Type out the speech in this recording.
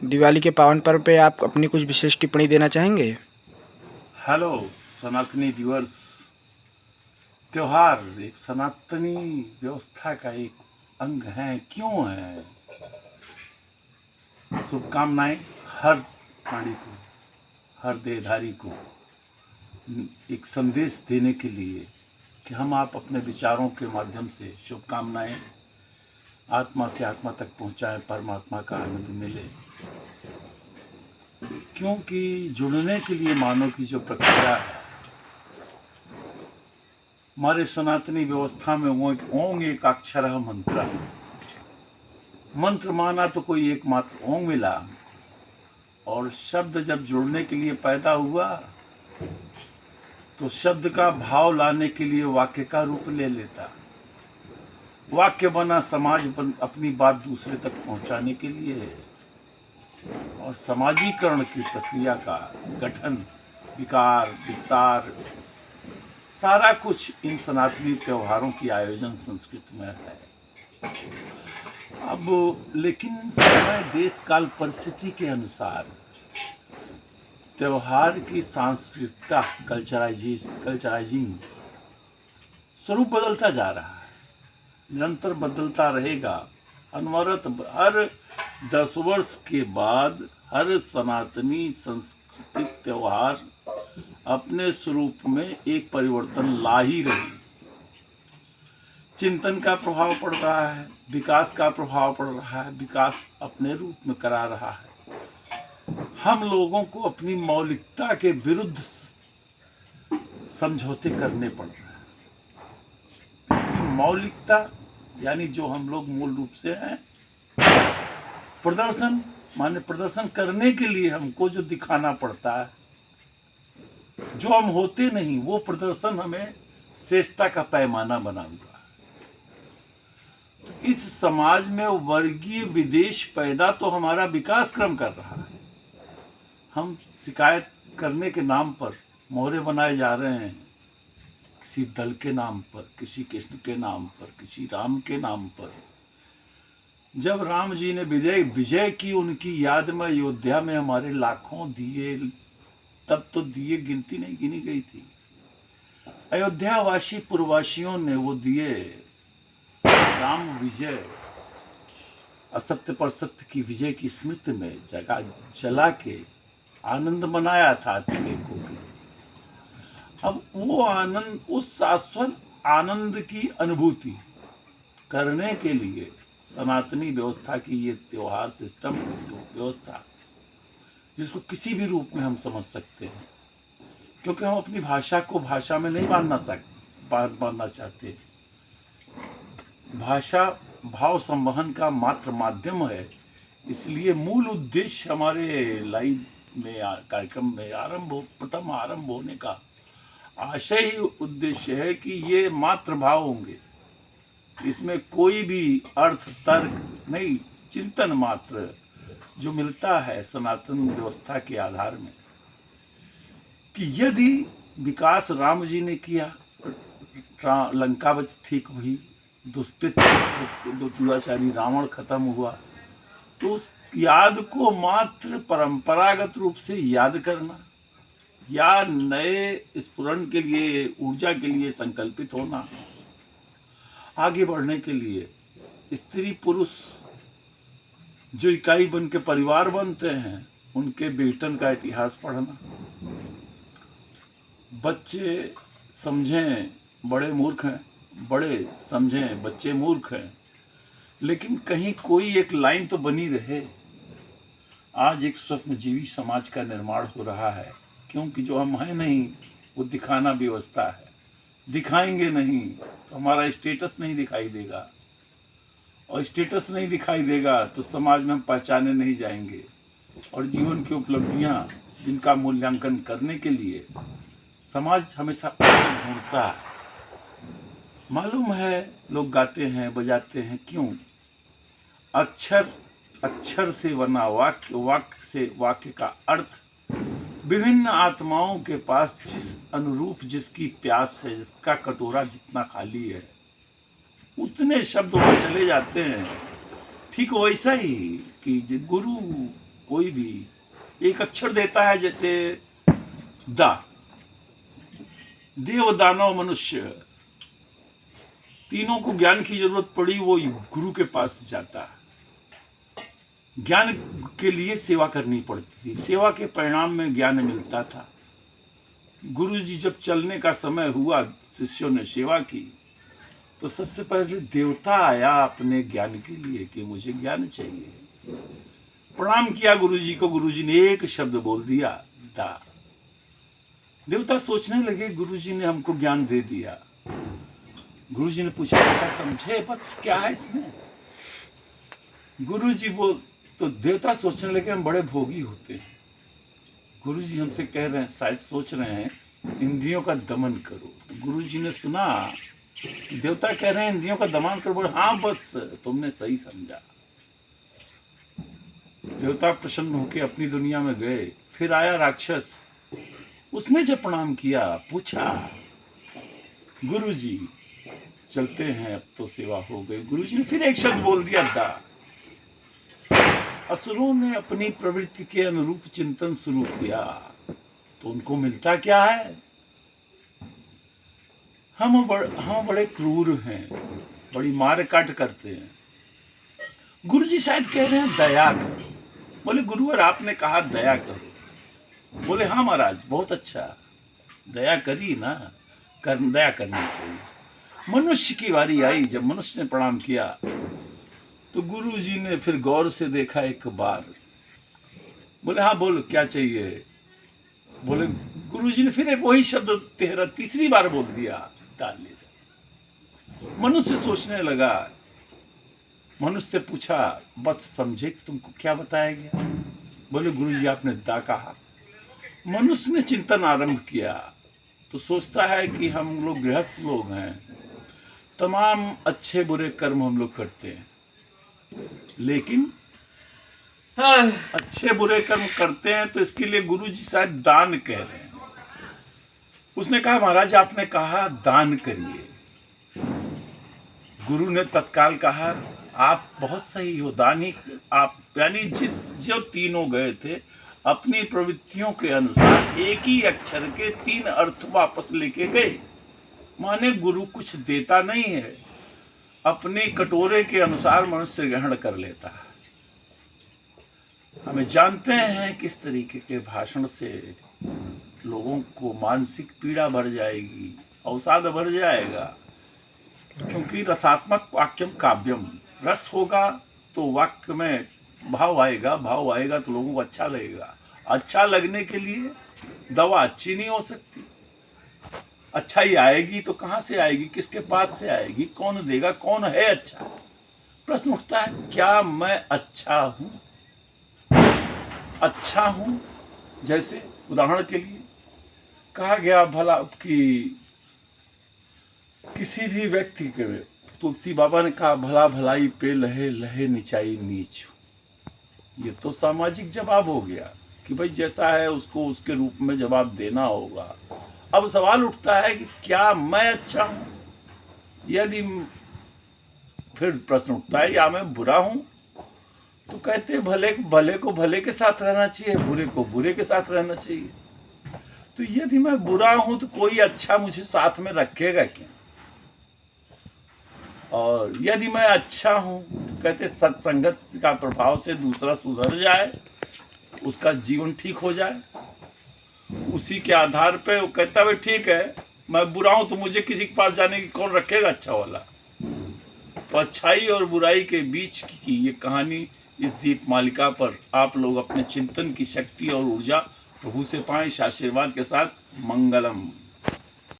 दिवाली के पावन पर्व पे आप अपनी कुछ विशेष टिप्पणी देना चाहेंगे? हेलो सनातनी व्यूअर्स। त्योहार एक सनातनी व्यवस्था का एक अंग है। क्यों है? शुभकामनाएं हर प्राणी को, हर देहधारी को एक संदेश देने के लिए कि हम आप अपने विचारों के माध्यम से शुभकामनाएं आत्मा से आत्मा तक पहुंचाएं, परमात्मा का आनंद मिले। क्योंकि जुड़ने के लिए मानव की जो प्रक्रिया है, हमारे सनातनी व्यवस्था में ओंग एक अक्षर मंत्र। मंत्र माना तो कोई एकमात्र ओंग मिला, और शब्द जब जुड़ने के लिए पैदा हुआ तो शब्द का भाव लाने के लिए वाक्य का रूप ले लेता। वाक्य बना समाज अपनी बात दूसरे तक पहुंचाने के लिए, और समाजीकरण की प्रक्रिया का गठन, विकार, विस्तार, सारा कुछ इन सनातनी त्योहारों की आयोजन संस्कृति में है। अब लेकिन समय, देश, काल, परिस्थिति के अनुसार त्योहार की सांस्कृतिकता, कल्चराइजिंग स्वरूप बदलता जा रहा है, निरंतर बदलता रहेगा। अनवरत हर 10 वर्ष के बाद हर सनातनी सांस्कृतिक त्योहार अपने स्वरूप में एक परिवर्तन ला ही रही। चिंतन का प्रभाव पड़ रहा है, विकास का प्रभाव पड़ रहा है, विकास अपने रूप में करा रहा है। हम लोगों को अपनी मौलिकता के विरुद्ध समझौते करने पड़ रहे हैं। मौलिकता यानी जो हम लोग मूल रूप से हैं, प्रदर्शन माने प्रदर्शन करने के लिए हमको जो दिखाना पड़ता है, जो हम होते नहीं, वो प्रदर्शन हमें श्रेष्ठता का पैमाना बना हुआ। तो इस समाज में वर्गीय विदेश पैदा तो हमारा विकास क्रम कर रहा है। हम शिकायत करने के नाम पर मोहरे बनाए जा रहे हैं, किसी दल के नाम पर, किसी कृष्ण के नाम पर, किसी राम के नाम पर। जब राम जी ने विजय की, उनकी याद में अयोध्या में हमारे लाखों दिए, तब तो दिए गिनती नहीं गिनी गई थी। अयोध्यावासी पूर्ववासियों ने वो दिए राम विजय, असत्य पर सत्य की विजय की स्मृति में जला के आनंद मनाया था को भी। अब वो आनंद, उस शाश्वत आनंद की अनुभूति करने के लिए सनातनी व्यवस्था की ये त्योहार सिस्टम व्यवस्था, जिसको किसी भी रूप में हम समझ सकते हैं, क्योंकि हम अपनी भाषा को भाषा में नहीं बांधना चाहते। भाषा भाव संवहन का मात्र माध्यम है। इसलिए मूल उद्देश्य हमारे लाइव में, कार्यक्रम में प्रथम आरंभ होने का आशय ही उद्देश्य है कि ये मात्र भाव होंगे, इसमें कोई भी अर्थ तर्क नहीं, चिंतन मात्र जो मिलता है सनातन व्यवस्था के आधार में, कि यदि विकास राम जी ने किया, लंका ठीक हुई, दुष्टाचारी रावण खत्म हुआ, तो उस याद को मात्र परंपरागत रूप से याद करना या नए स्फुरण के लिए, ऊर्जा के लिए संकल्पित होना, आगे बढ़ने के लिए स्त्री पुरुष जो इकाई बन के परिवार बनते हैं, उनके बेटन का इतिहास पढ़ना। बच्चे समझें बड़े मूर्ख हैं, बड़े समझें बच्चे मूर्ख हैं, लेकिन कहीं कोई एक लाइन तो बनी रहे। आज एक स्वप्नजीवी समाज का निर्माण हो रहा है, क्योंकि जो हम हैं नहीं वो दिखाना व्यवस्था है। दिखाएंगे नहीं तो हमारा स्टेटस नहीं दिखाई देगा, और स्टेटस नहीं दिखाई देगा तो समाज में हम पहचाने नहीं जाएंगे, और जीवन की उपलब्धियां जिनका मूल्यांकन करने के लिए समाज हमेशा ढूंढता है। मालूम है, लोग गाते हैं, बजाते हैं, क्यों? अक्षर से बना वाक्य, वाक्य से वाक्य का अर्थ विभिन्न आत्माओं के पास जिस अनुरूप जिसकी प्यास है, जिसका कटोरा जितना खाली है, उतने शब्द वहाँ चले जाते हैं। ठीक वैसा ही कि गुरु कोई भी एक अक्षर देता है, जैसे दा, देव दानव मनुष्य, तीनों को ज्ञान की जरूरत पड़ी, वो गुरु के पास जाता है। ज्ञान के लिए सेवा करनी पड़ती थी, सेवा के परिणाम में ज्ञान मिलता था। गुरु जी जब चलने का समय हुआ, शिष्यों ने सेवा की, तो सबसे पहले देवता आया अपने ज्ञान के लिए कि मुझे ज्ञान चाहिए। प्रणाम किया गुरु जी को, गुरु जी ने एक शब्द बोल दिया, दा। देवता सोचने लगे गुरु जी ने हमको ज्ञान दे दिया। गुरु जी ने पूछा, बेटा समझे बस क्या है इसमें? गुरु जी बोल तो देवता सोचने लगे हम बड़े भोगी होते हैं। गुरु जी हमसे कह रहे हैं, शायद सोच रहे हैं इंद्रियों का दमन करो। गुरु जी ने सुना देवता कह रहे हैं इंद्रियों का दमन करो, बोले हाँ बस तुमने सही समझा। देवता प्रसन्न होकर अपनी दुनिया में गए। फिर आया राक्षस, उसने जब प्रणाम किया, पूछा गुरु जी चलते हैं, अब तो सेवा हो गई। गुरु जी ने फिर एक शब्द बोल दिया, दा। असुरों ने अपनी प्रवृत्ति के अनुरूप चिंतन शुरू किया, तो उनको मिलता क्या है? हम बड़े क्रूर हैं, बड़ी मार काट करते हैं। गुरु जी शायद कह रहे हैं दया करो। बोले गुरुवर आपने कहा दया करो। बोले हाँ महाराज, बहुत अच्छा, दया करी ना, दया करनी चाहिए। मनुष्य की बारी आई, जब मनुष्य ने प्रणाम किया तो गुरु जी ने फिर गौर से देखा एक बार। बोले हाँ बोल क्या चाहिए? बोले गुरु जी ने फिर वही शब्द तीसरी बार बोल दिया, डाल लिया। मनुष्य सोचने लगा। मनुष्य से पूछा, बस समझे तुमको क्या बताया गया? बोले गुरु जी आपने दा कहा। मनुष्य ने चिंतन आरंभ किया, तो सोचता है कि हम लोग गृहस्थ लोग हैं, तमाम अच्छे बुरे कर्म हम लोग करते हैं, लेकिन अच्छे बुरे कर्म करते हैं तो इसके लिए गुरु जी शायद दान कह रहे हैं। उसने कहा महाराज आपने कहा दान करिए। गुरु ने तत्काल कहा आप बहुत सही हो, दान ही आप, यानी जो तीनों गए थे अपनी प्रवृत्तियों के अनुसार एक ही अक्षर के 3 अर्थ वापस लेके गए। माने गुरु कुछ देता नहीं है, अपने कटोरे के अनुसार मनुष्य ग्रहण कर लेता है। हमें जानते हैं किस तरीके के भाषण से लोगों को मानसिक पीड़ा बढ़ जाएगी, अवसाद बढ़ जाएगा। क्योंकि रसात्मक वाक्यम काव्यम, रस होगा तो वाक्य में भाव आएगा, भाव आएगा तो लोगों को अच्छा लगेगा। अच्छा लगने के लिए दवा अच्छी नहीं हो सकती। अच्छाई आएगी तो कहाँ से आएगी, किसके पास से आएगी, कौन देगा, कौन है अच्छा? प्रश्न उठता है क्या मैं अच्छा हूं? अच्छा हूं जैसे उदाहरण के लिए कहा गया भला कि किसी भी व्यक्ति के, तुलसी बाबा ने कहा भला भलाई पे लहे लहे नीचाई नीच। ये तो सामाजिक जवाब हो गया कि भाई जैसा है उसको उसके रूप में जवाब देना होगा। अब सवाल उठता है कि क्या मैं अच्छा हूं? यदि फिर प्रश्न उठता है या मैं बुरा हूं? तो कहते हैं भले को भले के साथ रहना चाहिए, बुरे को बुरे के साथ रहना चाहिए। तो यदि मैं बुरा हूं तो कोई अच्छा मुझे साथ में रखेगा क्या? और यदि मैं अच्छा हूं तो कहते सत्संगत का प्रभाव से दूसरा सुधर जाए, उसका जीवन ठीक हो जाए। उसी के आधार पे वो कहता है ठीक है मैं बुरा हूं तो मुझे किसी के पास जाने की कौन रखेगा अच्छा वाला। तो अच्छाई और बुराई के बीच की ये कहानी इस दीप मालिका पर आप लोग अपने चिंतन की शक्ति और ऊर्जा प्रभु से पाएं। इस आशीर्वाद के साथ मंगलम।